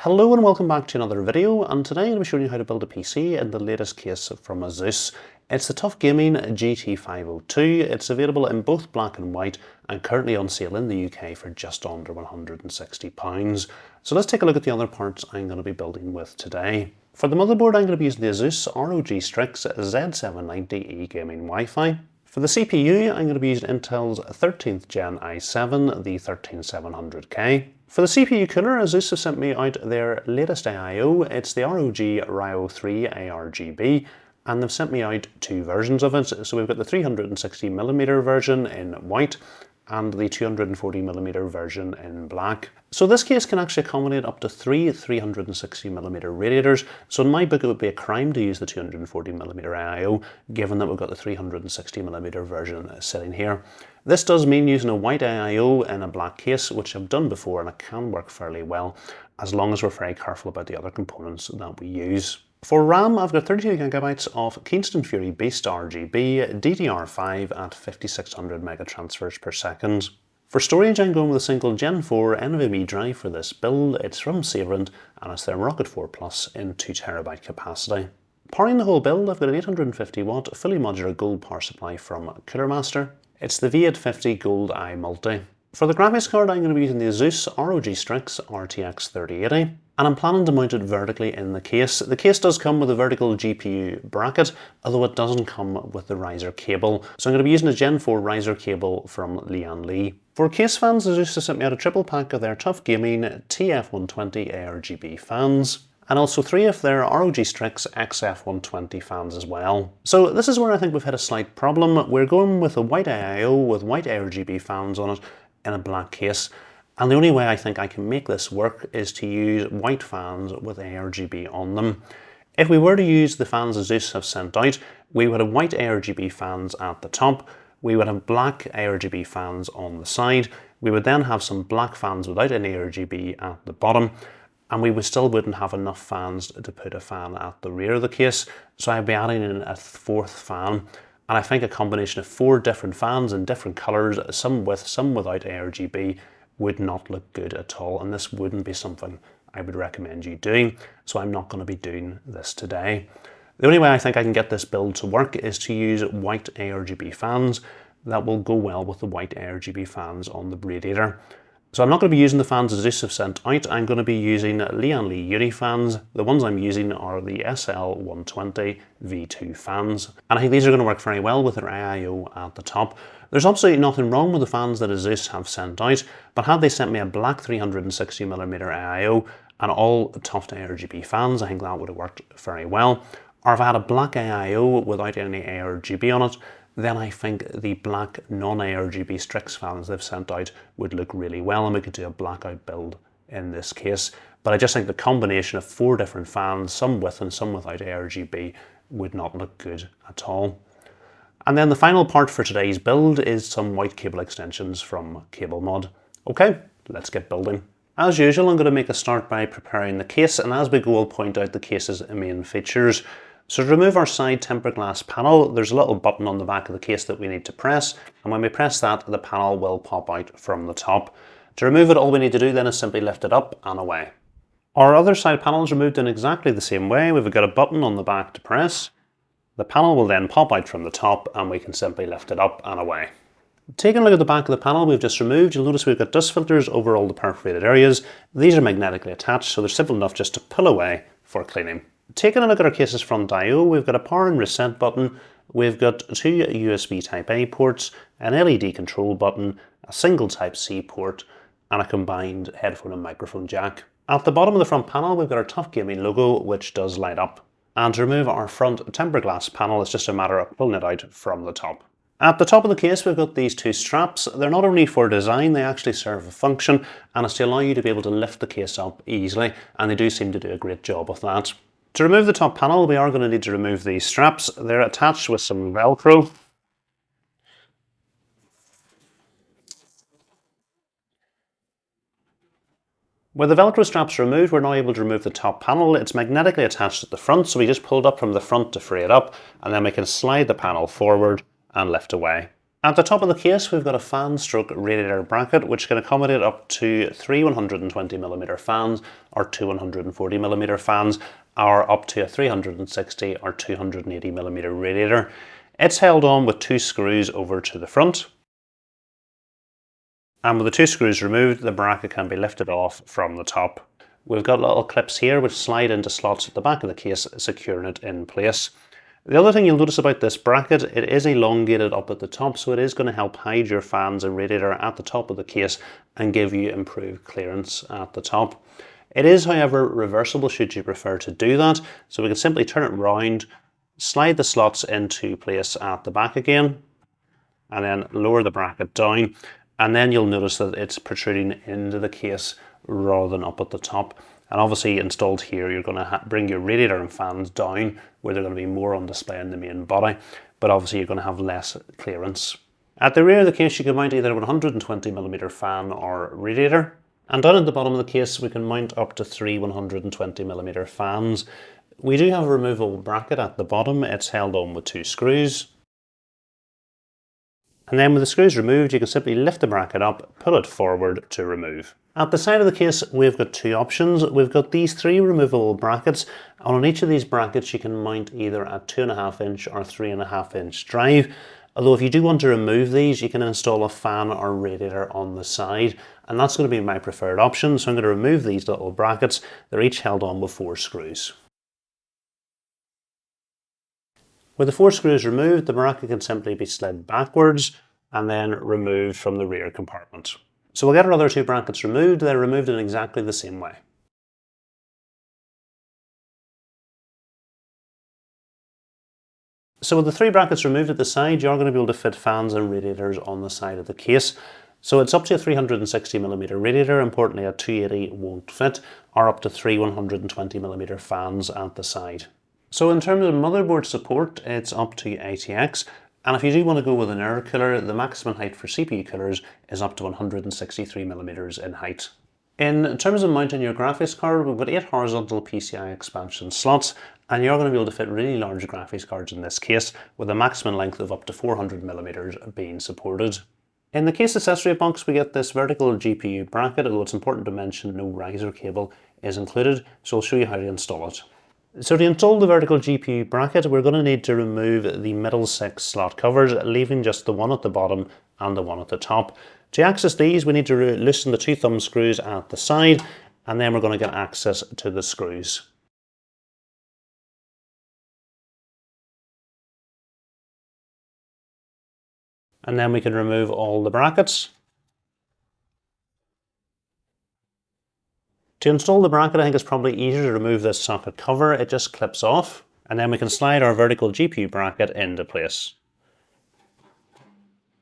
Hello and welcome back to another video, and today I'm going to be showing you how to build a PC in the latest case from ASUS. It's the TUF Gaming GT502. It's available in both black and white and currently on sale in the UK for just under £160. So let's take a look at the other parts I'm going to be building with today. For the motherboard, I'm going to be using the ASUS ROG STRIX Z790E Gaming Wi-Fi. For the CPU, I'm going to be using Intel's 13th Gen i7, the 13700K. For the CPU cooler, ASUS have sent me out their latest AIO. It's the ROG RYUO 3 ARGB, and they've sent me out two versions of it. So we've got the 360mm version in white and the 240mm version in black. So this case can actually accommodate up to three 360mm radiators. So in my book it would be a crime to use the 240mm AIO, given that we've got the 360mm version sitting here. This does mean using a white AIO in a black case, which I've done before, and it can work fairly well, as long as we're very careful about the other components that we use. For RAM, I've got 32GB of Kingston Fury Beast RGB, DDR5 at 5600 megatransfers per second. For storage, I'm going with a single Gen 4 NVMe drive for this build. It's from Sabrent and it's their Rocket 4 Plus in 2TB capacity. Powering the whole build, I've got an 850W fully modular gold power supply from Cooler Master. It's the V850 Gold i Multi. For the graphics card, I'm going to be using the ASUS ROG STRIX RTX 3080, and I'm planning to mount it vertically in the case. The case does come with a vertical GPU bracket, although it doesn't come with the riser cable. So I'm going to be using a Gen 4 riser cable from Lian. For case fans, ASUS have sent me out a triple pack of their TUF Gaming TF120 ARGB fans, and also three of their ROG STRIX XF120 fans as well. So this is where I think we've had a slight problem. We're going with a white AIO with white ARGB fans on it in a black case, and the only way I think I can make this work is to use white fans with ARGB on them. If we were to use the fans ASUS have sent out, we would have white ARGB fans at the top, we would have black ARGB fans on the side, we would then have some black fans without any ARGB at the bottom, and we still wouldn't have enough fans to put a fan at the rear of the case, so I'd be adding in a fourth fan. And I think a combination of four different fans in different colours, some with, some without ARGB, would not look good at all, and this wouldn't be something I would recommend you doing, so I'm not going to be doing this today. The only way I think I can get this build to work is to use white ARGB fans that will go well with the white ARGB fans on the radiator. So I'm not going to be using the fans ASUS have sent out, I'm going to be using Lian Uni fans. The ones I'm using are the SL120 V2 fans, and I think these are going to work very well with their AIO at the top. There's absolutely nothing wrong with the fans that ASUS have sent out, but had they sent me a black 360mm AIO and all TUF ARGB fans, I think that would have worked very well. Or if I had a black AIO without any ARGB on it, then I think the black non-ARGB STRIX fans they've sent out would look really well, and we could do a blackout build in this case. But I just think the combination of four different fans, some with and some without ARGB, would not look good at all. And then the final part for today's build is some white cable extensions from CableMod. Okay, let's get building. As usual, I'm going to make a start by preparing the case, and as we go I'll point out the case's main features. So to remove our side tempered glass panel, there's a little button on the back of the case that we need to press, and when we press that, the panel will pop out from the top. To remove it, all we need to do then is simply lift it up and away. Our other side panel is removed in exactly the same way. We've got a button on the back to press. The panel will then pop out from the top, and we can simply lift it up and away. Taking a look at the back of the panel we've just removed, you'll notice we've got dust filters over all the perforated areas. These are magnetically attached, so they're simple enough just to pull away for cleaning. Taking a look at our case's front I/O, we've got a power and reset button, we've got two USB Type A ports, an LED control button, a single Type C port, and a combined headphone and microphone jack. At the bottom of the front panel, we've got our TUF Gaming logo, which does light up. And to remove our front tempered glass panel, it's just a matter of pulling it out from the top. At the top of the case, we've got these two straps. They're not only for design, they actually serve a function, and it's to allow you to be able to lift the case up easily, and they do seem to do a great job of that. To remove the top panel, we are going to need to remove these straps. They're attached with some Velcro. With the Velcro straps removed, we're now able to remove the top panel. It's magnetically attached at the front, so we just pull it up from the front to free it up, and then we can slide the panel forward and lift away. At the top of the case, we've got a fan stroke radiator bracket, which can accommodate up to 3 120mm fans, or 2 140mm fans, or up to a 360 or 280mm radiator. It's held on with 2 screws over to the front. And with the 2 screws removed, the bracket can be lifted off from the top. We've got little clips here which slide into slots at the back of the case, securing it in place. The other thing you'll notice about this bracket, it is elongated up at the top, so it is going to help hide your fans and radiator at the top of the case and give you improved clearance at the top. It is, however, reversible should you prefer to do that, so we can simply turn it round, slide the slots into place at the back again, and then lower the bracket down, and then you'll notice that it's protruding into the case rather than up at the top. And obviously installed here, you're going to bring your radiator and fans down where they're going to be more on display in the main body, but obviously you're going to have less clearance. At the rear of the case, you can mount either a 120mm fan or radiator. And down at the bottom of the case, we can mount up to 3 120mm fans. We do have a removable bracket at the bottom. It's held on with 2 screws. And then with the screws removed, you can simply lift the bracket up, pull it forward to remove. At the side of the case, we've got 2 options. We've got these 3 removable brackets, and on each of these brackets you can mount either a 2.5-inch or 3.5-inch drive. Although if you do want to remove these, you can install a fan or radiator on the side, and that's going to be my preferred option. So I'm going to remove these little brackets. They're each held on with 4 screws. With the 4 screws removed, the bracket can simply be slid backwards and then removed from the rear compartment. So we'll get our other 2 brackets removed. They're removed in exactly the same way. So with the 3 brackets removed at the side, you're going to be able to fit fans and radiators on the side of the case. So it's up to a 360mm radiator, importantly a 280 won't fit, or up to 3 120mm fans at the side. So in terms of motherboard support, it's up to ATX, and if you do want to go with an air cooler, the maximum height for CPU coolers is up to 163mm in height. In terms of mounting your graphics card, we've got 8 horizontal PCI expansion slots, and you're going to be able to fit really large graphics cards in this case, with a maximum length of up to 400mm being supported. In the case accessory box, we get this vertical GPU bracket, although it's important to mention no riser cable is included, so I'll show you how to install it. So to install the vertical GPU bracket, we're going to need to remove the middle 6 slot covers, leaving just the one at the bottom and the one at the top. To access these, we need to loosen the 2 thumb screws at the side, and then we're going to get access to the screws. And then we can remove all the brackets. To install the bracket, I think it's probably easier to remove this socket cover. It just clips off, and then we can slide our vertical GPU bracket into place.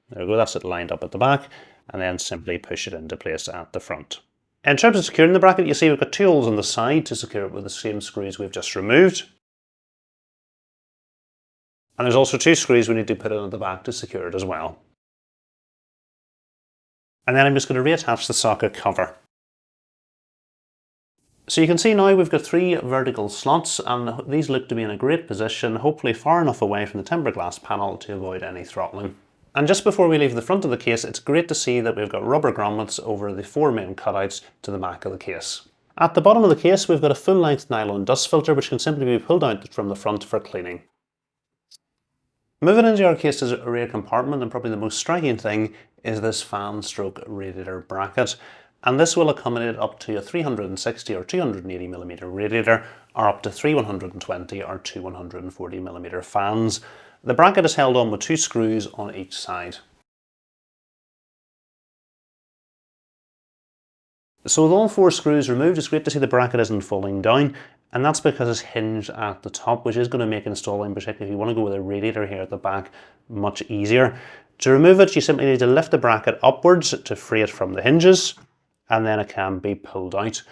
There we go, that's it lined up at the back, and then simply push it into place at the front. In terms of securing the bracket, you see we've got 2 holes on the side to secure it with the same screws we've just removed. And there's also 2 screws we need to put in at the back to secure it as well. And then I'm just going to reattach the socket cover. So you can see now we've got 3 vertical slots, and these look to be in a great position, hopefully far enough away from the tempered glass panel to avoid any throttling. And just before we leave the front of the case, it's great to see that we've got rubber grommets over the 4 main cutouts to the back of the case. At the bottom of the case, we've got a full-length nylon dust filter which can simply be pulled out from the front for cleaning. Moving into our case's rear compartment, and probably the most striking thing is this fan stroke radiator bracket. And this will accommodate up to a 360 or 280mm radiator, or up to 3 120 or 2 140mm fans. The bracket is held on with 2 screws on each side. So with all 4 screws removed, it's great to see the bracket isn't falling down, and that's because it's hinged at the top, which is going to make installing, particularly if you want to go with a radiator here at the back, much easier. To remove it, you simply need to lift the bracket upwards to free it from the hinges, and then it can be pulled out.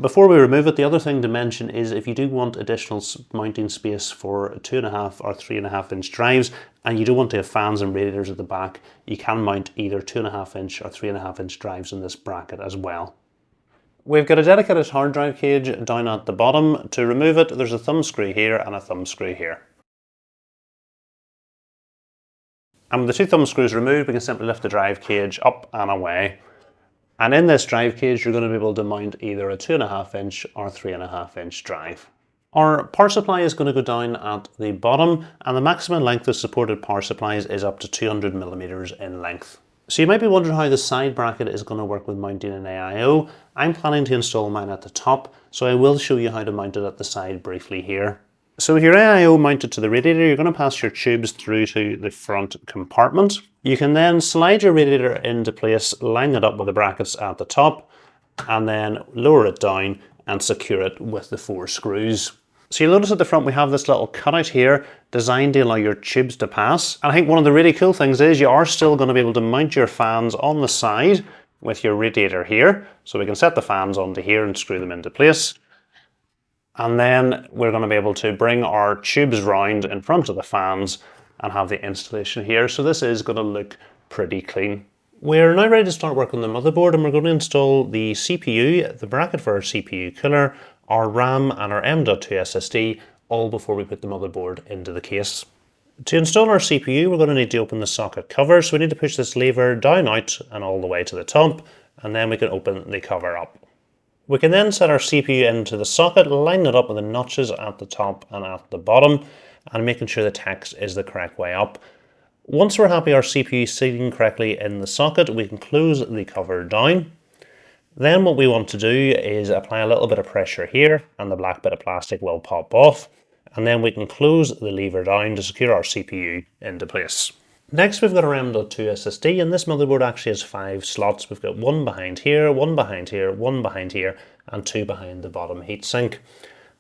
Before we remove it, the other thing to mention is if you do want additional mounting space for 2.5 or 3.5-inch drives, and you do want to have fans and radiators at the back, you can mount either 2.5-inch or 3.5-inch drives in this bracket as well. We've got a dedicated hard drive cage down at the bottom. To remove it, there's a thumb screw here and a thumb screw here. And with the 2 thumb screws removed, we can simply lift the drive cage up and away. And in this drive cage, you're going to be able to mount either a 2.5 inch or 3.5 inch drive. Our power supply is going to go down at the bottom, and the maximum length of supported power supplies is up to 200mm in length. So you might be wondering how the side bracket is going to work with mounting an AIO. I'm planning to install mine at the top, so I will show you how to mount it at the side briefly here. So with your AIO mounted to the radiator, you're going to pass your tubes through to the front compartment. You can then slide your radiator into place, line it up with the brackets at the top, and then lower it down and secure it with the 4 screws. So you'll notice at the front we have this little cutout here designed to allow your tubes to pass. And I think one of the really cool things is you are still going to be able to mount your fans on the side with your radiator here. So we can set the fans onto here and screw them into place. And then we're going to be able to bring our tubes round in front of the fans and have the installation here. So this is going to look pretty clean. We're now ready to start working on the motherboard, and we're going to install the CPU, the bracket for our CPU cooler, our RAM and our M.2 SSD, all before we put the motherboard into the case. To install our CPU, we're going to need to open the socket cover, so we need to push this lever down, out and all the way to the top, and then we can open the cover up. We can then set our CPU into the socket, line it up with the notches at the top and at the bottom, and making sure the text is the correct way up. Once we're happy our CPU is sitting correctly in the socket, we can close the cover down. Then what we want to do is apply a little bit of pressure here, and the black bit of plastic will pop off. And then we can close the lever down to secure our CPU into place. Next we've got our M.2 SSD, and this motherboard actually has 5 slots. We've got 1 behind here, 1 behind here, 1 behind here, and 2 behind the bottom heatsink.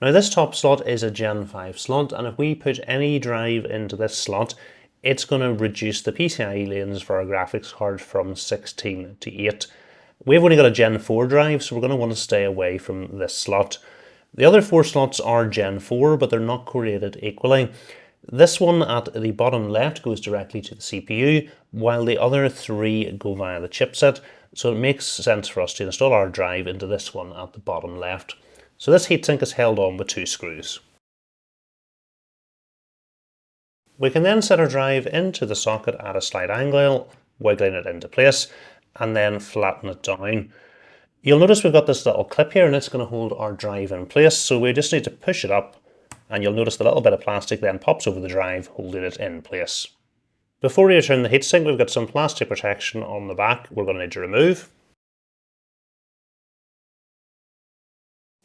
Now this top slot is a Gen 5 slot, and if we put any drive into this slot, it's going to reduce the PCIe lanes for our graphics card from 16 to 8. We've only got a Gen 4 drive, so we're going to want to stay away from this slot. The other 4 slots are Gen 4, but they're not correlated equally. This one at the bottom left goes directly to the CPU, while the other 3 go via the chipset, so it makes sense for us to install our drive into this one at the bottom left. So this heatsink is held on with 2 screws. We can then set our drive into the socket at a slight angle, wiggling it into place, and then flatten it down. You'll notice we've got this little clip here, and it's going to hold our drive in place, so we just need to push it up, and you'll notice the little bit of plastic then pops over the drive, holding it in place. Before we return the heatsink, we've got some plastic protection on the back we're going to need to remove.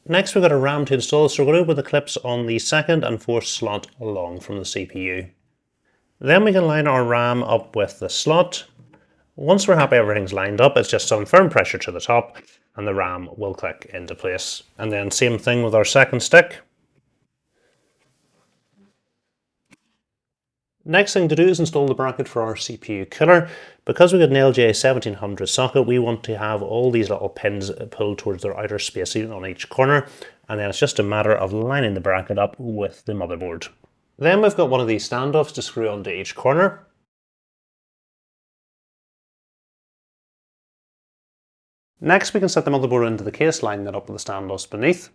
Next we've got a RAM to install, so we're going to put the clips on the 2nd and 4th slot along from the CPU. Then we can line our RAM up with the slot. Once we're happy everything's lined up, it's just some firm pressure to the top and the RAM will click into place. And then same thing with our 2nd stick. Next thing to do is install the bracket for our CPU cooler. Because we've got an LJ1700 socket, we want to have all these little pins pulled towards their outer spacing on each corner, and then it's just a matter of lining the bracket up with the motherboard. Then we've got one of these standoffs to screw onto each corner. Next we can set the motherboard into the case, lining it up with the standoffs beneath.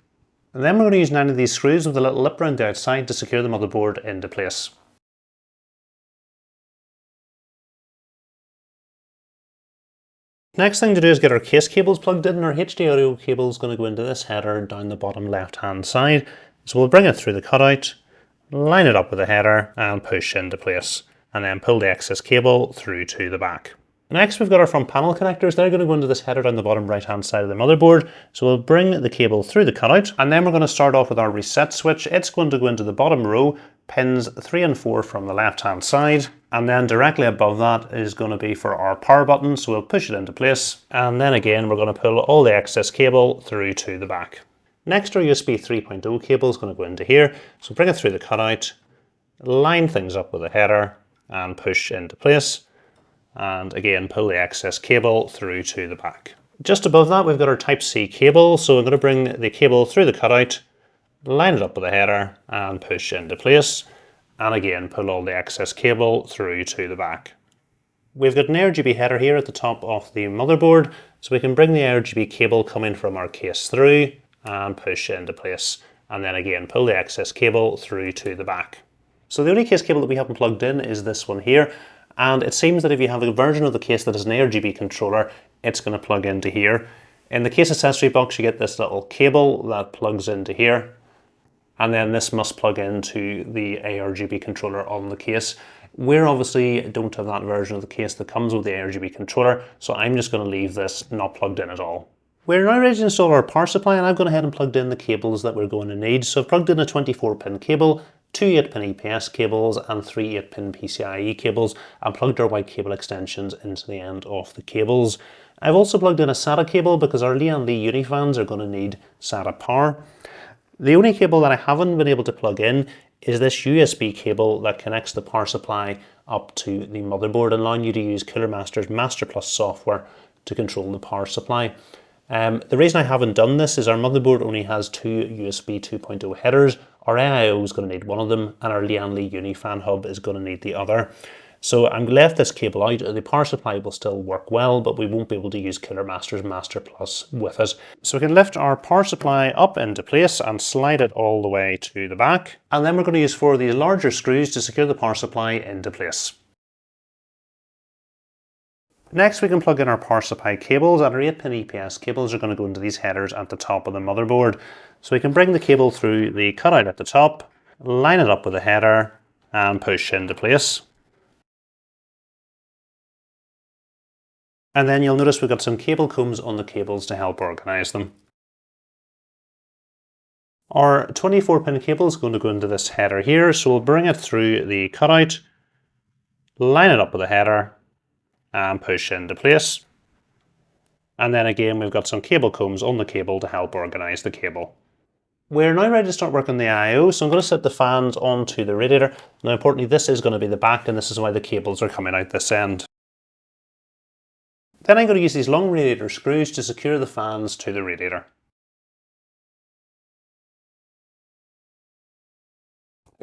And then we're going to use 9 of these screws with a little lip around the outside to secure the motherboard into place. Next thing to do is get our case cables plugged in. Our HD audio cable is going to go into this header down the bottom left hand side. So we'll bring it through the cutout, line it up with the header and push into place, and then pull the excess cable through to the back. Next we've got our front panel connectors. They're going to go into this header down the bottom right hand side of the motherboard. So we'll bring the cable through the cutout, and then we're going to start off with our reset switch. It's going to go into the bottom row, pins 3 and 4 from the left hand side, and then directly above that is going to be for our power button. So we'll push it into place, and then again we're going to pull all the excess cable through to the back. Next our USB 3.0 cable is going to go into here. So bring it through the cutout, line things up with the header and push into place. And again, pull the excess cable through to the back. Just above that, we've got our Type-C cable. So I'm going to bring the cable through the cutout, line it up with the header and push into place. And again, pull all the excess cable through to the back. We've got an ARGB header here at the top of the motherboard. So we can bring the ARGB cable coming from our case through and push into place. And then again, pull the excess cable through to the back. So the only case cable that we haven't plugged in is this one here. And it seems that if you have a version of the case that is an ARGB controller, it's going to plug into here. In the case accessory box, you get this little cable that plugs into here. And then this must plug into the ARGB controller on the case. We obviously don't have that version of the case that comes with the ARGB controller, so I'm just going to leave this not plugged in at all. We're now ready to install our power supply, and I've gone ahead and plugged in the cables that we're going to need. So I've plugged in a 24-pin cable, 2 8-pin EPS cables and 3 8-pin PCIe cables, and plugged our white cable extensions into the end of the cables. I've also plugged in a SATA cable because our Lian Li Unifans are going to need SATA power. The only cable that I haven't been able to plug in is this USB cable that connects the power supply up to the motherboard, allowing you to use Cooler Master's Master Plus software to control the power supply. The reason I haven't done this is our motherboard only has 2 USB 2.0 headers. Our AIO is going to need one of them, and our Lian Li Unifan hub is going to need the other. So I'm left this cable out. The power supply will still work well, but we won't be able to use Cooler Master's Master Plus with it. So we can lift our power supply up into place and slide it all the way to the back. And then we're going to use 4 of these larger screws to secure the power supply into place. Next, we can plug in our power supply cables, and our 8-pin EPS cables are going to go into these headers at the top of the motherboard. So we can bring the cable through the cutout at the top, line it up with the header, and push into place. And then you'll notice we've got some cable combs on the cables to help organise them. Our 24-pin cable is going to go into this header here, so we'll bring it through the cutout, line it up with the header, and push into place. And then again, we've got some cable combs on the cable to help organise the cable. We're now ready to start working the I/O, so I'm going to set the fans onto the radiator. Now importantly, this is going to be the back, and this is why the cables are coming out this end. Then I'm going to use these long radiator screws to secure the fans to the radiator.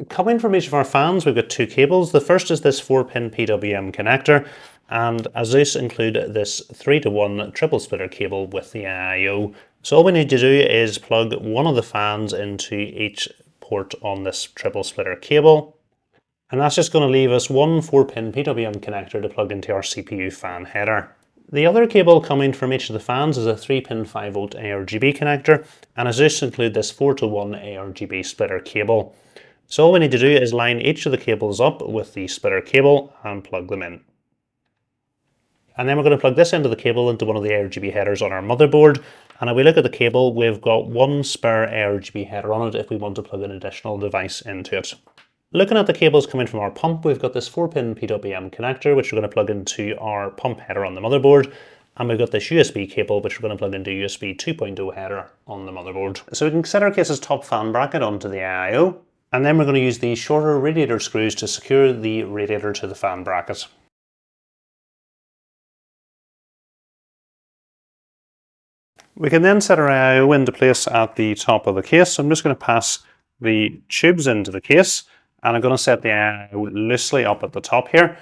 Coming from each of our fans, we've got 2 cables. The first is this 4-pin PWM connector, and ASUS include this 3-to-1 triple splitter cable with the I/O. So all we need to do is plug one of the fans into each port on this triple splitter cable. And that's just going to leave us one 4-pin PWM connector to plug into our CPU fan header. The other cable coming from each of the fans is a 3-pin 5V ARGB connector, and ASUS include this 4-to-1 ARGB splitter cable. So all we need to do is line each of the cables up with the splitter cable and plug them in. And then we're going to plug this end of the cable into one of the ARGB headers on our motherboard. And if we look at the cable, we've got one spare ARGB header on it if we want to plug an additional device into it. Looking at the cables coming from our pump, we've got this 4-pin PWM connector, which we're going to plug into our pump header on the motherboard. And we've got this USB cable, which we're going to plug into USB 2.0 header on the motherboard. So we can set our case's top fan bracket onto the I/O. And then we're going to use these shorter radiator screws to secure the radiator to the fan bracket. We can then set our I/O into place at the top of the case. So I'm just going to pass the tubes into the case, and I'm going to set the I/O loosely up at the top here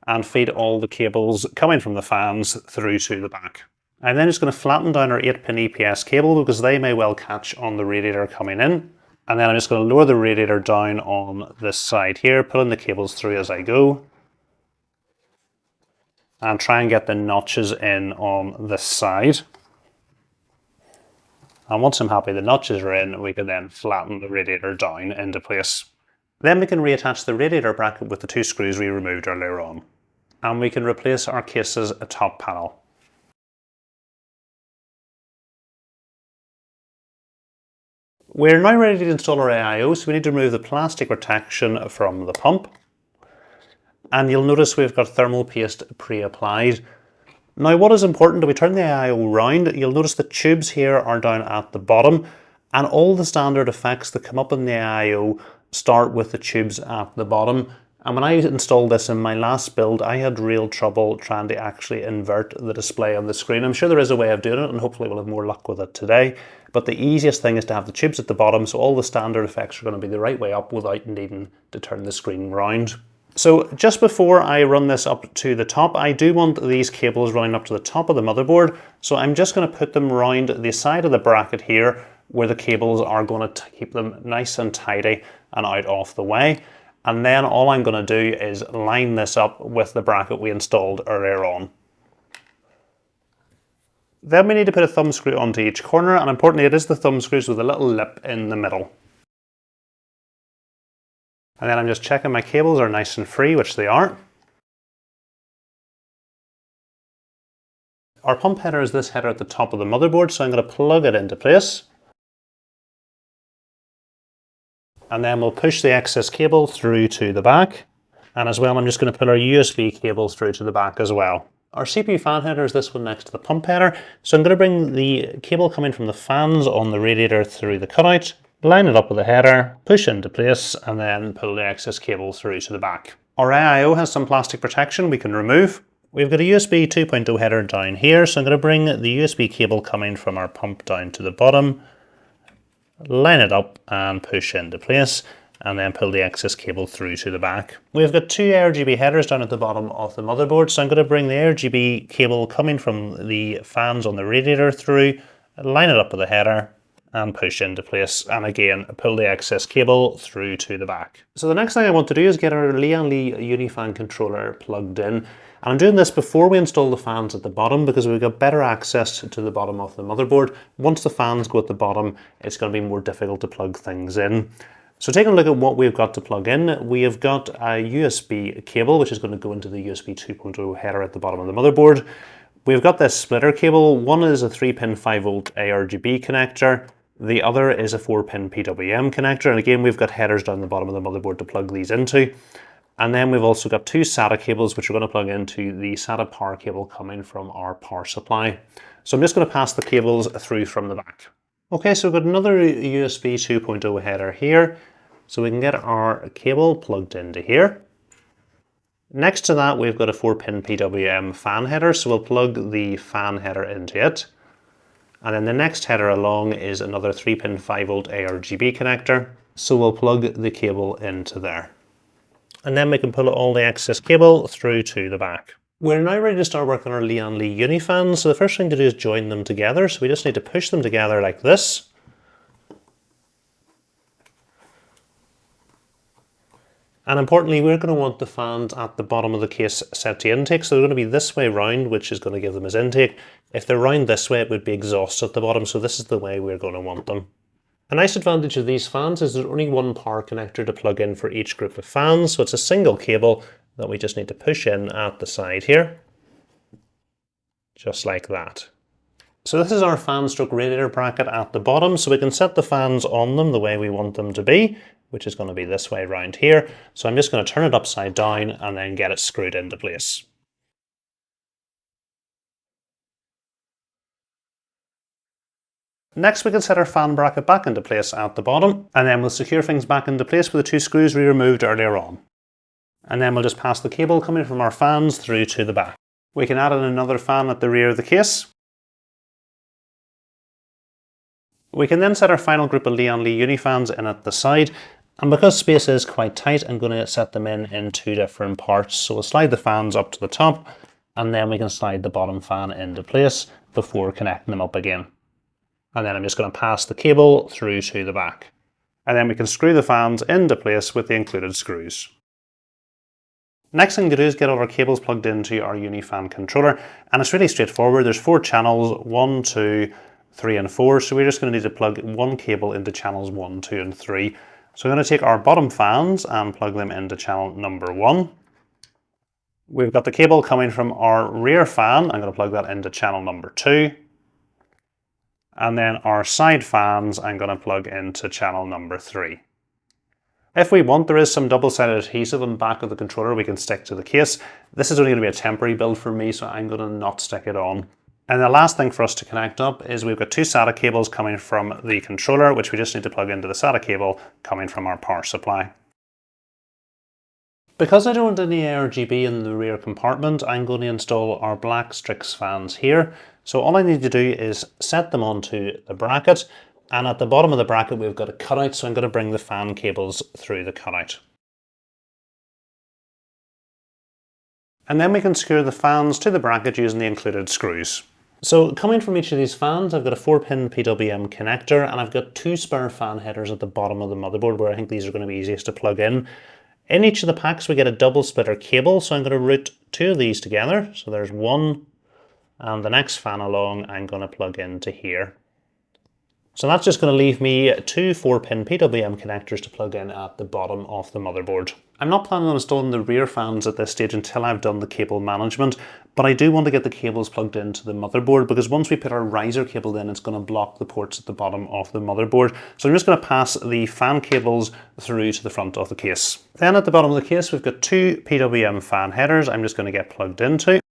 and feed all the cables coming from the fans through to the back. I'm then just going to flatten down our 8-pin EPS cable because they may well catch on the radiator coming in. And then I'm just going to lower the radiator down on this side here, pulling the cables through as I go. And try and get the notches in on this side. And once I'm happy the notches are in, we can then flatten the radiator down into place. Then we can reattach the radiator bracket with the 2 screws we removed earlier on. And we can replace our case's top panel. We're now ready to install our I/O, so we need to remove the plastic protection from the pump. And you'll notice we've got thermal paste pre-applied. Now what is important, if we turn the I/O round, you'll notice the tubes here are down at the bottom, and all the standard effects that come up in the I/O start with the tubes at the bottom. And when I installed this in my last build, I had real trouble trying to actually invert the display on the screen. I'm sure there is a way of doing it, and hopefully we'll have more luck with it today. But the easiest thing is to have the tubes at the bottom, so all the standard effects are going to be the right way up without needing to turn the screen round. So just before I run this up to the top, I do want these cables running up to the top of the motherboard. So I'm just going to put them round the side of the bracket here, where the cables are going to keep them nice and tidy and out of the way. And then all I'm going to do is line this up with the bracket we installed earlier on. Then we need to put a thumb screw onto each corner, and importantly it is the thumb screws with a little lip in the middle. And then I'm just checking my cables are nice and free, which they are. Our pump header is this header at the top of the motherboard, so I'm going to plug it into place. And then we'll push the excess cable through to the back. And as well, I'm just going to put our USB cable through to the back as well. Our CPU fan header is this one next to the pump header. So I'm going to bring the cable coming from the fans on the radiator through the cutout, line it up with the header, push into place, and then pull the excess cable through to the back. Our AIO has some plastic protection we can remove. We've got a USB 2.0 header down here, so I'm going to bring the USB cable coming from our pump down to the bottom, line it up and push into place, and then pull the excess cable through to the back. We've got two ARGB headers down at the bottom of the motherboard, so I'm going to bring the ARGB cable coming from the fans on the radiator through, line it up with the header, and push into place, and again pull the excess cable through to the back. So the next thing I want to do is get our Lian Li Unifan controller plugged in. And I'm doing this before we install the fans at the bottom because we've got better access to the bottom of the motherboard. Once the fans go at the bottom, it's going to be more difficult to plug things in. So taking a look at what we've got to plug in, we have got a USB cable which is going to go into the USB 2.0 header at the bottom of the motherboard. We've got this splitter cable. One is a 3-pin 5V ARGB connector. The other is a 4-pin PWM connector. And again, we've got headers down the bottom of the motherboard to plug these into. And then we've also got two SATA cables which we're going to plug into the SATA power cable coming from our power supply. So I'm just going to pass the cables through from the back. Okay, so we've got another USB 2.0 header here. So we can get our cable plugged into here. Next to that, we've got a 4-pin PWM fan header. So we'll plug the fan header into it. And then the next header along is another 3-pin 5V ARGB connector. So we'll plug the cable into there. And then we can pull all the excess cable through to the back. We're now ready to start working on our Lian Li Unifans. So the first thing to do is join them together. So we just need to push them together like this. And importantly, we're going to want the fans at the bottom of the case set to intake. So they're going to be this way round, which is going to give them as intake. If they're round this way, it would be exhaust at the bottom. So this is the way we're going to want them. A nice advantage of these fans is there's only one power connector to plug in for each group of fans, so it's a single cable that we just need to push in at the side here, just like that. So this is our fan stroke radiator bracket at the bottom, so we can set the fans on them the way we want them to be, which is going to be this way around here. So I'm just going to turn it upside down and then get it screwed into place. Next, we can set our fan bracket back into place at the bottom, and then we'll secure things back into place with the two screws we removed earlier on. And then we'll just pass the cable coming from our fans through to the back. We can add in another fan at the rear of the case. We can then set our final group of Lian Li Unifans in at the side, and because space is quite tight, I'm going to set them in two different parts. So we'll slide the fans up to the top, and then we can slide the bottom fan into place before connecting them up again. And then I'm just going to pass the cable through to the back. And then we can screw the fans into place with the included screws. Next thing to do is get all our cables plugged into our Unifan controller. And it's really straightforward. There's 4 channels, 1, 2, 3 and 4. So we're just going to need to plug one cable into channels 1, 2 and 3. So I'm going to take our bottom fans and plug them into channel number 1. We've got the cable coming from our rear fan. I'm going to plug that into channel number 2. And then our side fans I'm going to plug into channel number 3. If we want, there is some double-sided adhesive on the back of the controller we can stick to the case. This is only going to be a temporary build for me, so I'm going to not stick it on. And the last thing for us to connect up is we've got 2 SATA cables coming from the controller, which we just need to plug into the SATA cable coming from our power supply. Because I don't want any ARGB in the rear compartment, I'm going to install our black STRIX fans here. So all I need to do is set them onto the bracket, and at the bottom of the bracket we've got a cutout, so I'm going to bring the fan cables through the cutout. And then we can secure the fans to the bracket using the included screws. So coming from each of these fans, I've got a 4-pin PWM connector, and I've got 2 spare fan headers at the bottom of the motherboard where I think these are going to be easiest to plug in. In each of the packs we get a double splitter cable, so I'm going to route two of these together. So there's one, and the next fan along I'm going to plug into here. So that's just going to leave me two 4-pin PWM connectors to plug in at the bottom of the motherboard. I'm not planning on installing the rear fans at this stage until I've done the cable management, but I do want to get the cables plugged into the motherboard because once we put our riser cable in, it's going to block the ports at the bottom of the motherboard. So I'm just going to pass the fan cables through to the front of the case. Then at the bottom of the case, we've got two PWM fan headers I'm just going to get plugged into.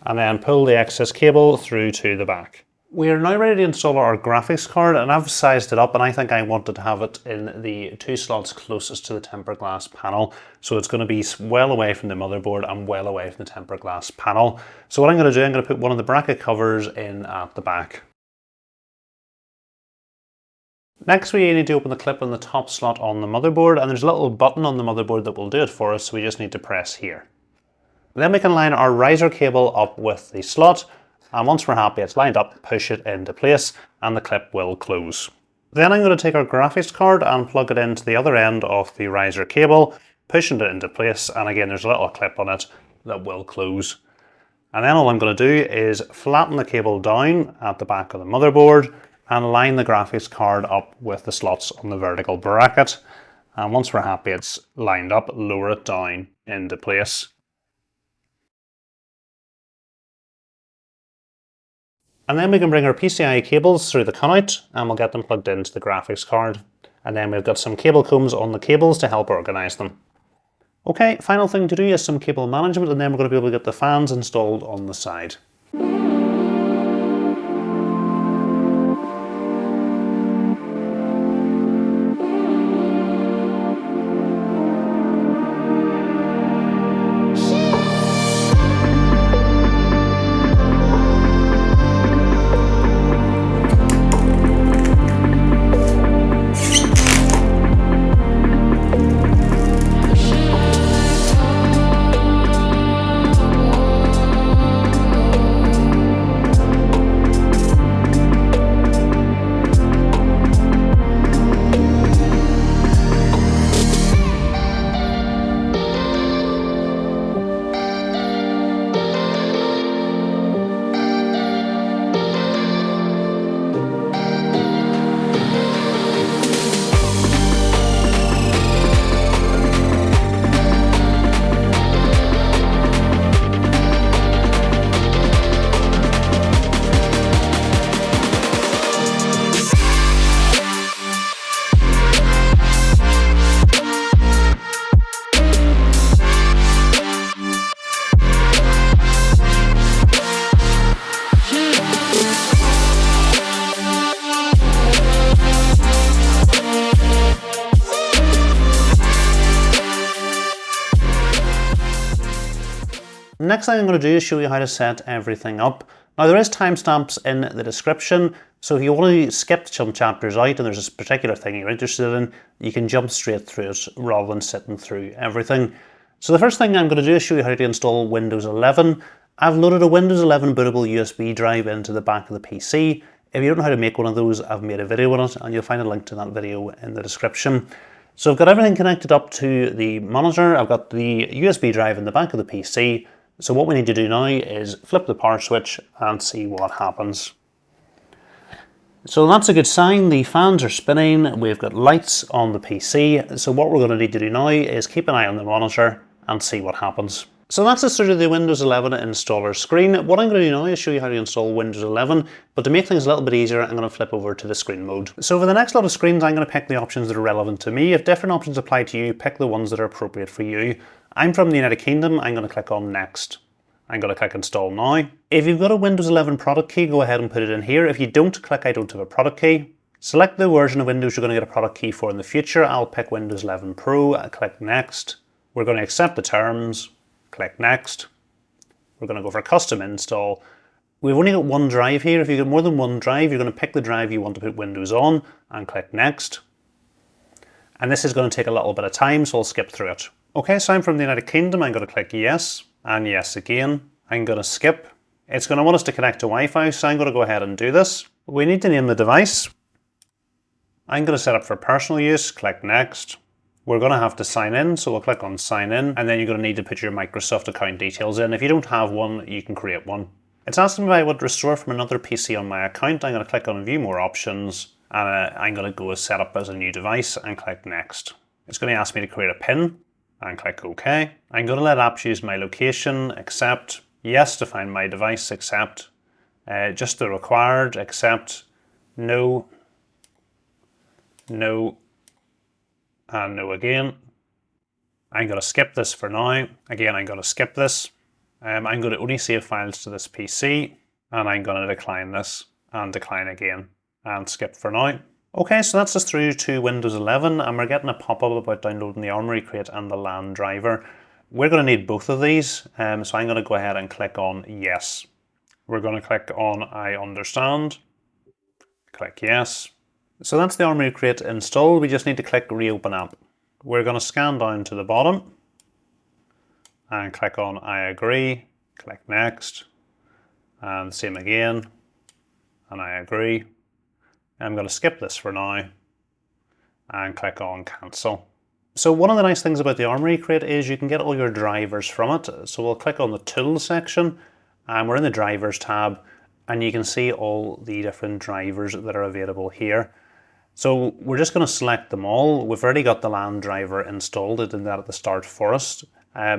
And then pull the excess cable through to the back. We are now ready to install our graphics card, and I've sized it up, and I think I wanted to have it in the two slots closest to the tempered glass panel. So it's going to be well away from the motherboard and well away from the tempered glass panel. So what I'm going to do, I'm going to put one of the bracket covers in at the back. Next we need to open the clip in the top slot on the motherboard, and there's a little button on the motherboard that will do it for us, so we just need to press here. Then we can line our riser cable up with the slot, and once we're happy it's lined up, push it into place and the clip will close. Then I'm going to take our graphics card and plug it into the other end of the riser cable, pushing it into place, and again there's a little clip on it that will close. And then all I'm going to do is flatten the cable down at the back of the motherboard and line the graphics card up with the slots on the vertical bracket. And once we're happy it's lined up, lower it down into place. And then we can bring our PCI cables through the cutout and we'll get them plugged into the graphics card. And then we've got some cable combs on the cables to help organise them. Okay, final thing to do is some cable management, and then we're going to be able to get the fans installed on the side. Next thing I'm going to do is show you how to set everything up. Now there is timestamps in the description, so if you want to skip some chapters out and there's a particular thing you're interested in, you can jump straight through it rather than sitting through everything. So the first thing I'm going to do is show you how to install Windows 11. I've loaded a Windows 11 bootable USB drive into the back of the PC. If you don't know how to make one of those, I've made a video on it and you'll find a link to that video in the description. So I've got everything connected up to the monitor. I've got the USB drive in the back of the PC. So what we need to do now is flip the power switch and see what happens. So that's a good sign. The fans are spinning. We've got lights on the PC. So what we're going to need to do now is keep an eye on the monitor and see what happens. So that's just sort of the Windows 11 installer screen. What I'm going to do now is show you how to install Windows 11, but to make things a little bit easier, I'm going to flip over to the screen mode. So for the next lot of screens, I'm going to pick the options that are relevant to me. If different options apply to you, pick the ones that are appropriate for you. I'm from the United Kingdom. I'm going to click on Next. I'm going to click Install Now. If you've got a Windows 11 product key, go ahead and put it in here. If you don't, click I don't have a product key. Select the version of Windows you're going to get a product key for in the future. I'll pick Windows 11 Pro. I'll click Next. We're going to accept the terms. Click Next. We're going to go for Custom Install. We've only got one drive here. If you've got more than one drive, you're going to pick the drive you want to put Windows on and click Next. And this is going to take a little bit of time, so I'll skip through it. Okay, so I'm from the United Kingdom. I'm going to click Yes. And yes again. I'm going to skip. It's going to want us to connect to Wi-Fi, so I'm going to go ahead and do this. We need to name the device. I'm going to set up for personal use, click next. We're going to have to sign in, so we'll click on sign in, and then you're going to need to put your Microsoft account details in. If you don't have one, you can create one. It's asking me if I want to restore from another PC on my account. I'm going to click on view more options, and I'm going to go as set up as a new device and click next. It's going to ask me to create a PIN and click OK. I'm going to let apps use my location, accept, yes to find my device, accept, just the required, accept, no, no, and no again. I'm going to skip this for now. Again, I'm going to skip this. I'm going to only save files to this PC, and I'm going to decline this and decline again and skip for now. Okay, so that's us through to Windows 11, and we're getting a pop-up about downloading the Armoury Crate and the LAN driver. We're going to need both of these, so I'm going to go ahead and click on yes. We're going to click on I understand, click yes. So that's the Armoury Crate installed. We just need to click reopen app. We're going to scan down to the bottom and click on I agree, click next, and same again, and I agree. I'm going to skip this for now and click on cancel. So one of the nice things about the Armoury Crate is you can get all your drivers from it. So we'll click on the tools section, and we're in the drivers tab, and you can see all the different drivers that are available here. So we're just going to select them all. We've already got the LAN driver installed. It did that at the start for us.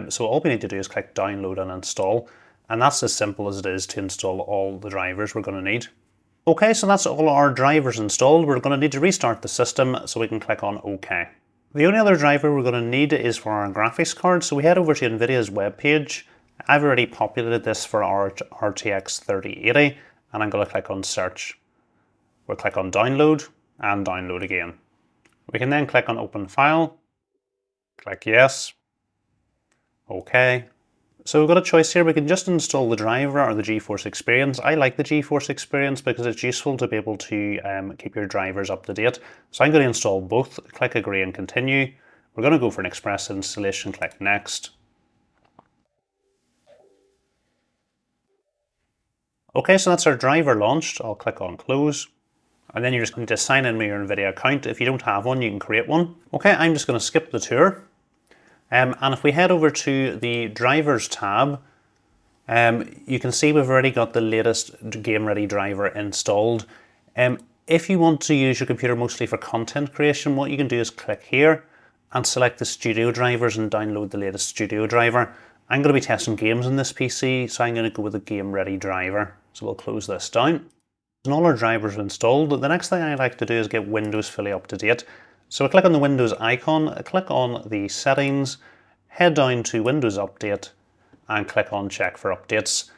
So all we need to do is click download and install, and that's as simple as it is to install all the drivers we're going to need. Okay, so that's all our drivers installed. We're going to need to restart the system, so we can click on OK. The only other driver we're going to need is for our graphics card, so we head over to NVIDIA's webpage. I've already populated this for our RTX 3080, and I'm going to click on search. We'll click on download and download again. We can then click on open file, click yes, OK. So we've got a choice here. We can just install the driver or the GeForce Experience. I like the GeForce Experience because it's useful to be able to keep your drivers up to date. So I'm going to install both. Click agree and continue. We're going to go for an express installation. Click next. Okay, so that's our driver launched. I'll click on close. And then you're just going to sign in with your NVIDIA account. If you don't have one, you can create one. Okay, I'm just going to skip the tour. And if we head over to the drivers tab, you can see we've already got the latest Game Ready driver installed. If you want to use your computer mostly for content creation, what you can do is click here and select the studio drivers and download the latest studio driver. I'm going to be testing games on this PC, so I'm going to go with the Game Ready driver. So we'll close this down. And all our drivers are installed. The next thing I like to do is get Windows fully up to date. So click on the Windows icon, click on the settings, head down to Windows Update, and click on check for updates.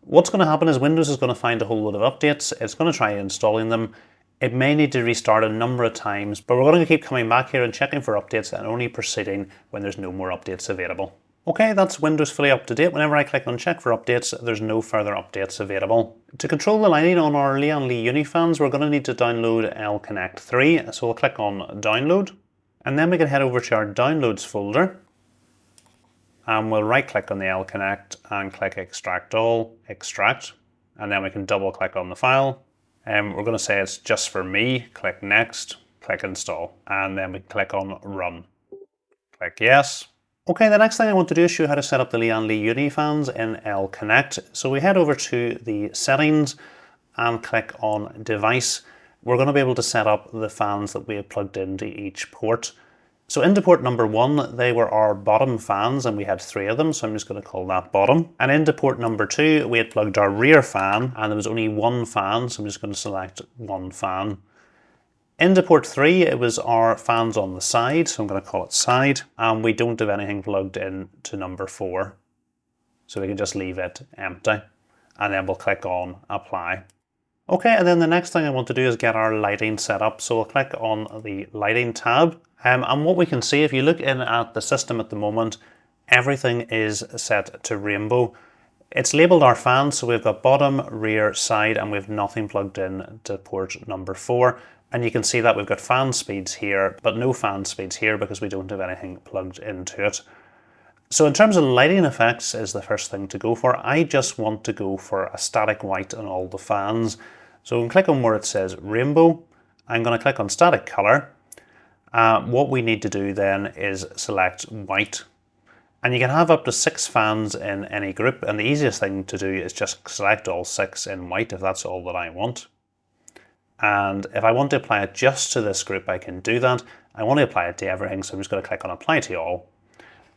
What's going to happen is Windows is going to find a whole load of updates. It's going to try installing them. It may need to restart a number of times, but we're going to keep coming back here and checking for updates and only proceeding when there's no more updates available. Okay, that's Windows fully up to date. Whenever I click on check for updates, there's no further updates available. To control the lighting on our Lian Li Unifans, we're going to need to download L-Connect 3. So we'll click on download, and then we can head over to our downloads folder, and we'll right click on the L-Connect and click extract all, extract, and then we can double click on the file. And we're going to say it's just for me, click next, click install, and then we click on run. Click yes. Okay, the next thing I want to do is show you how to set up the Lian Li Unifans in L-Connect. So we head over to the settings and click on device. We're going to be able to set up the fans that we have plugged into each port. So into port number 1, they were our bottom fans, and we had 3 of them, so I'm just going to call that bottom. And into port number 2, we had plugged our rear fan, and there was only 1 fan, so I'm just going to select 1 fan. Into port 3, it was our fans on the side, so I'm going to call it side, and we don't have anything plugged in to number 4. So we can just leave it empty, and then we'll click on apply. Okay, and then the next thing I want to do is get our lighting set up, so we'll click on the lighting tab. And what we can see, if you look in at the system at the moment, everything is set to rainbow. It's labelled our fans, so we've got bottom, rear, side, and we've nothing plugged in to port number 4. And you can see that we've got fan speeds here, but no fan speeds here because we don't have anything plugged into it. So in terms of lighting effects is the first thing to go for. I just want to go for a static white on all the fans. So we can click on where it says rainbow, I'm going to click on static color. What we need to do then is select white. And you can have up to 6 fans in any group, and the easiest thing to do is just select all 6 in white if that's all that I want. And if I want to apply it just to this group, I can do that. I want to apply it to everything, so I'm just going to click on apply to all.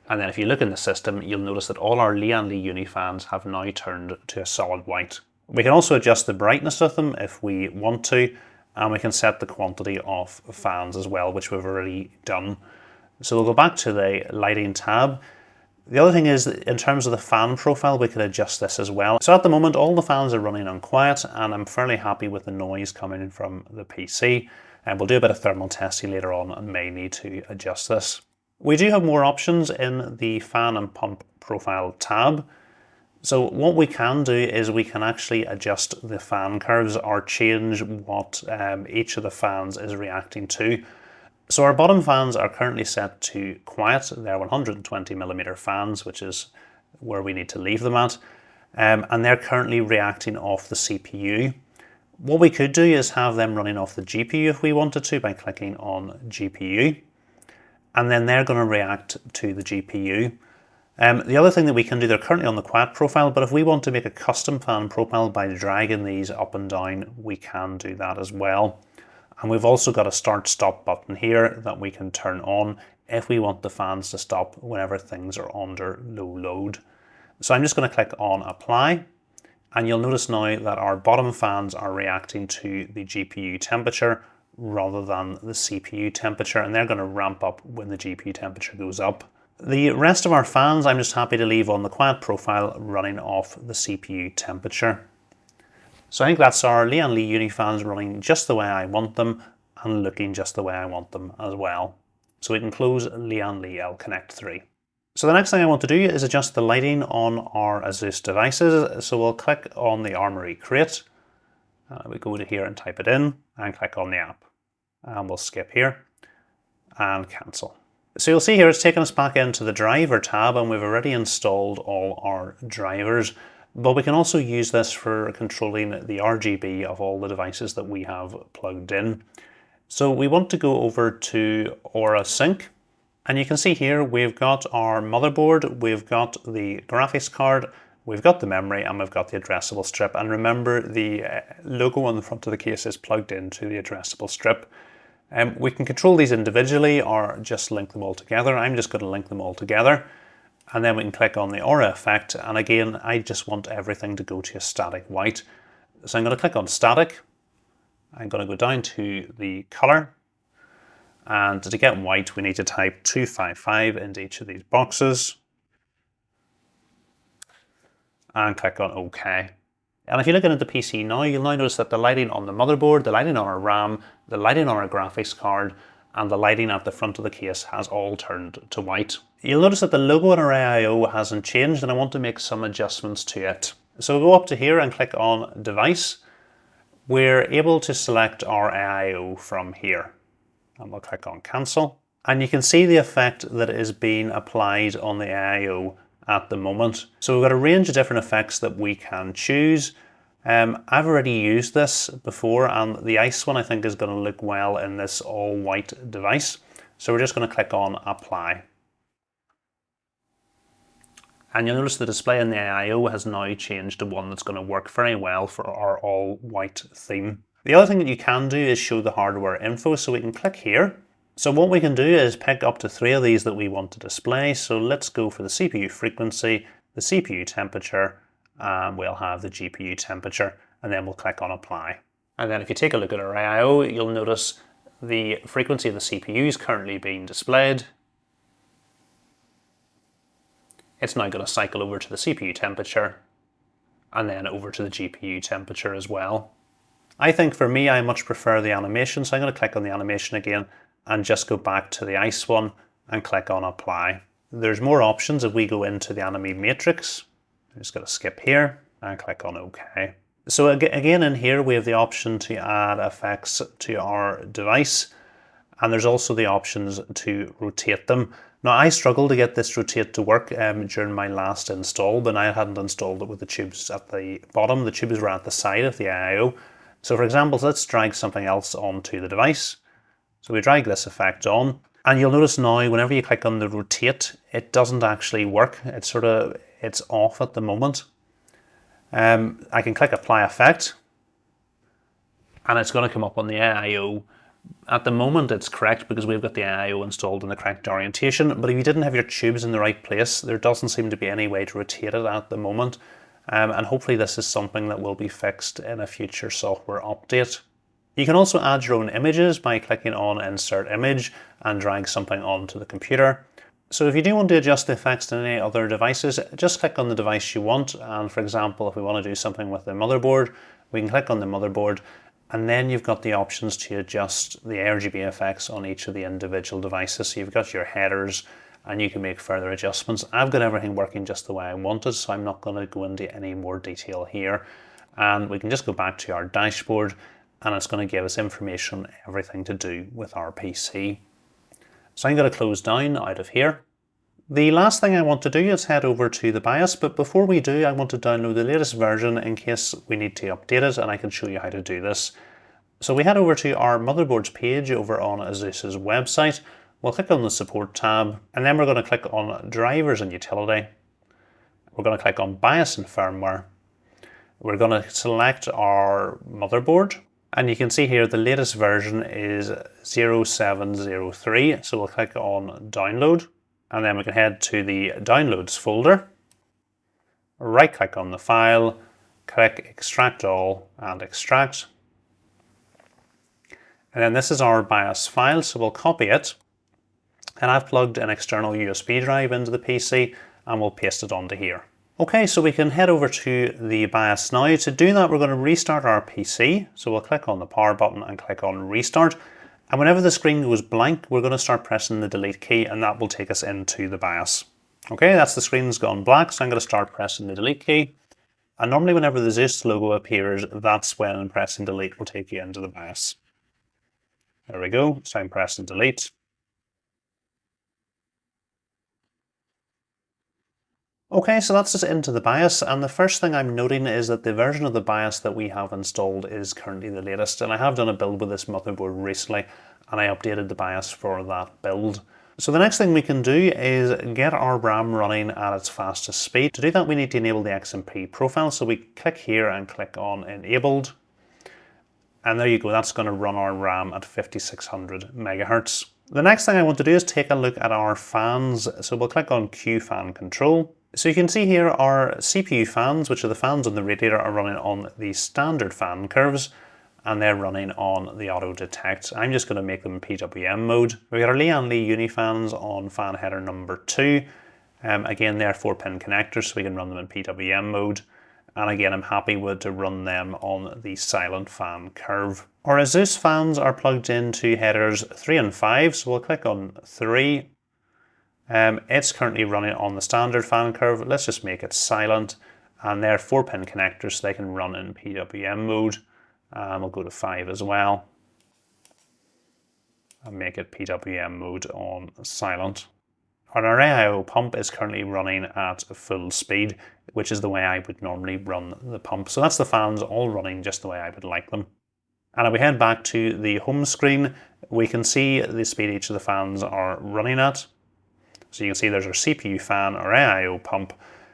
And then if you look in the system, you'll notice that all our Lian Li Uni fans have now turned to a solid white. We can also adjust the brightness of them if we want to, and we can set the quantity of fans as well, which we've already done. So we'll go back to the lighting tab. The other thing is, in terms of the fan profile, we could adjust this as well. So at the moment, all the fans are running on quiet, and I'm fairly happy with the noise coming in from the PC. And we'll do a bit of thermal testing later on and may need to adjust this. We do have more options in the fan and pump profile tab. So what we can do is we can actually adjust the fan curves or change what each of the fans is reacting to. So our bottom fans are currently set to quiet. They're 120mm fans, which is where we need to leave them at. And they're currently reacting off the CPU. What we could do is have them running off the GPU if we wanted to by clicking on GPU. And then they're going to react to the GPU. The other thing that we can do, they're currently on the quiet profile, but if we want to make a custom fan profile by dragging these up and down, we can do that as well. And we've also got a start-stop button here that we can turn on if we want the fans to stop whenever things are under low load. So I'm just going to click on apply, and you'll notice now that our bottom fans are reacting to the GPU temperature rather than the CPU temperature, and they're going to ramp up when the GPU temperature goes up. The rest of our fans I'm just happy to leave on the quiet profile running off the CPU temperature. So I think that's our Lian Li Uni fans running just the way I want them and looking just the way I want them as well. So we can close Lian Li L Connect 3. So the next thing I want to do is adjust the lighting on our ASUS devices. So we'll click on the Armory Crate. We go to here and type it in and click on the app. And we'll skip here and cancel. So you'll see here it's taken us back into the driver tab, and we've already installed all our drivers, but we can also use this for controlling the RGB of all the devices that we have plugged in. So we want to go over to Aura Sync, and you can see here we've got our motherboard, we've got the graphics card, we've got the memory, and we've got the addressable strip. And remember, the logo on the front of the case is plugged into the addressable strip. We can control these individually or just link them all together. I'm just going to link them all together, and then we can click on the Aura effect, and again I just want everything to go to a static white. So I'm going to click on static. I'm going to go down to the color, and to get white we need to type 255 into each of these boxes and click on OK. And if you look at the PC now, you'll now notice that the lighting on the motherboard, the lighting on our RAM, the lighting on our graphics card, and the lighting at the front of the case has all turned to white. You'll notice that the logo on our AIO hasn't changed, and I want to make some adjustments to it. So we'll go up to here and click on Device. We're able to select our AIO from here. And we'll click on Cancel. And you can see the effect that is being applied on the AIO at the moment. So we've got a range of different effects that we can choose. I've already used this before, and the ice one I think is going to look well in this all white device. So we're just going to click on Apply. And you'll notice the display in the AIO has now changed to one that's going to work very well for our all white theme. The other thing that you can do is show the hardware info, so we can click here. So what we can do is pick up to 3 of these that we want to display. So let's go for the CPU frequency, the CPU temperature, and we'll have the GPU temperature, and then we'll click on Apply. And then if you take a look at our AIO, you'll notice the frequency of the CPU is currently being displayed. It's now going to cycle over to the CPU temperature and then over to the GPU temperature as well. I think for me, I much prefer the animation, so I'm going to click on the animation again and just go back to the ice one and click on Apply. There's more options if we go into the anime matrix. I'm just going to skip here and click on OK. So again in here we have the option to add effects to our device, and there's also the options to rotate them. Now I struggled to get this rotate to work during my last install, but I hadn't installed it with the tubes at the bottom. The tubes were at the side of the AIO. So for example, let's drag something else onto the device. So we drag this effect on, and you'll notice now whenever you click on the rotate, it doesn't actually work. It's off at the moment. I can click apply effect, and it's going to come up on the AIO. At the moment it's correct because we've got the AIO installed in the correct orientation, but if you didn't have your tubes in the right place, there doesn't seem to be any way to rotate it at the moment. And hopefully this is something that will be fixed in a future software update. You can also add your own images by clicking on Insert Image and drag something onto the computer. So if you do want to adjust the effects on any other devices, just click on the device you want. And for example, if we want to do something with the motherboard, we can click on the motherboard, and then you've got the options to adjust the ARGB effects on each of the individual devices. So you've got your headers, and you can make further adjustments. I've got everything working just the way I want it, so I'm not going to go into any more detail here. And we can just go back to our dashboard, and it's going to give us information on everything to do with our PC. So I'm going to close down out of here. The last thing I want to do is head over to the BIOS, but before we do, I want to download the latest version in case we need to update it, and I can show you how to do this. So we head over to our motherboards page over on ASUS's website. We'll click on the support tab, and then we're going to click on drivers and utility. We're going to click on BIOS and firmware. We're going to select our motherboard, and you can see here the latest version is 0703. So we'll click on download, and then we can head to the downloads folder, right click on the file, click extract all and extract. And then this is our BIOS file, so we'll copy it. And I've plugged an external USB drive into the PC, and we'll paste it onto here. Okay, so we can head over to the BIOS now. To do that, we're going to restart our PC. So we'll click on the power button and click on restart. And whenever the screen goes blank, we're going to start pressing the delete key, and that will take us into the BIOS. Okay, that's the screen's gone black, so I'm going to start pressing the delete key. And normally whenever the ASUS logo appears, that's when pressing delete will take you into the BIOS. There we go, so I'm pressing delete. Okay, so that's just into the BIOS, and the first thing I'm noting is that the version of the BIOS that we have installed is currently the latest, and I have done a build with this motherboard recently, and I updated the BIOS for that build. So the next thing we can do is get our RAM running at its fastest speed. To do that, we need to enable the XMP profile, so we click here and click on Enabled, and there you go, that's going to run our RAM at 5600 megahertz. The next thing I want to do is take a look at our fans, so we'll click on Q fan control. So you can see here our CPU fans, which are the fans on the radiator, are running on the standard fan curves, and they're running on the auto detect. I'm just going to make them PWM mode. We've got our Lian Li Uni fans on fan header number 2. Again, they're 4-pin connectors, so we can run them in PWM mode. And again, I'm happy to run them on the silent fan curve. Our ASUS fans are plugged into headers 3 and 5, so we'll click on 3. It's currently running on the standard fan curve. Let's just make it silent, and they're 4-pin connectors, so they can run in PWM mode. We'll go to 5 as well and make it PWM mode on silent. And our AIO pump is currently running at full speed, which is the way I would normally run the pump. So that's the fans all running just the way I would like them. And if we head back to the home screen, we can see the speed each of the fans are running at. So you can see there's our CPU fan, our AIO pump,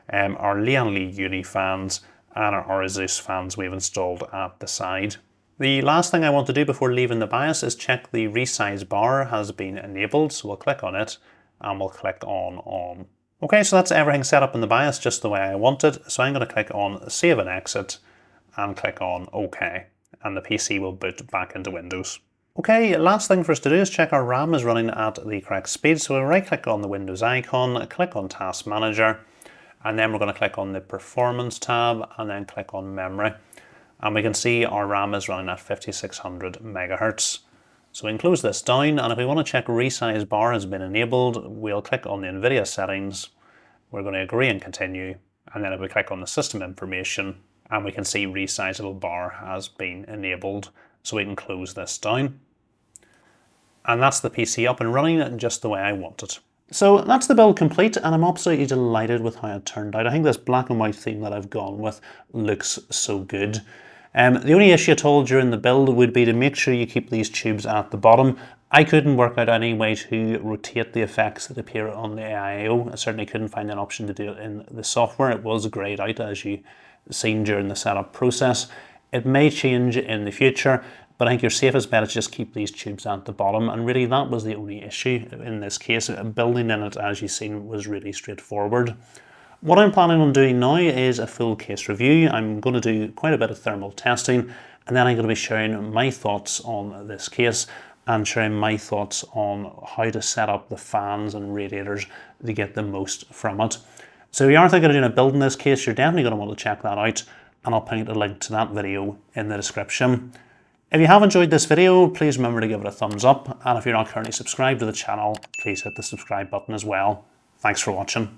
our Lian Li Uni fans, and our ASUS fans we've installed at the side. The last thing I want to do before leaving the BIOS is check the resize bar has been enabled. So we'll click on it and we'll click on. Okay, so that's everything set up in the BIOS just the way I want it. So I'm going to click on Save and Exit and click on OK, and the PC will boot back into Windows. Okay, last thing for us to do is check our RAM is running at the correct speed. So we'll right click on the Windows icon, click on Task Manager, and then we're going to click on the Performance tab and then click on Memory. And we can see our RAM is running at 5600 megahertz. So we can close this down, and if we want to check resize bar has been enabled, we'll click on the NVIDIA settings. We're going to agree and continue, and then if we click on the system information, and we can see resizable bar has been enabled, so we can close this down. And that's the PC up and running just the way I want it. So that's the build complete, and I'm absolutely delighted with how it turned out. I think this black and white theme that I've gone with looks so good. The only issue at all during the build would be to make sure you keep these tubes at the bottom. I couldn't work out any way to rotate the effects that appear on the AIO. I certainly couldn't find an option to do it in the software. It was greyed out, as you seen during the setup process. It may change in the future, but I think your safest bet is just keep these tubes at the bottom, and really that was the only issue in this case. Building in it, as you've seen, was really straightforward. What I'm planning on doing now is a full case review. I'm going to do quite a bit of thermal testing, and then I'm going to be sharing my thoughts on this case and sharing my thoughts on how to set up the fans and radiators to get the most from it. So if you are thinking of doing a build in this case, you're definitely going to want to check that out, and I'll put a link to that video in the description. If you have enjoyed this video, please remember to give it a thumbs up, and if you're not currently subscribed to the channel, please hit the subscribe button as well. Thanks for watching.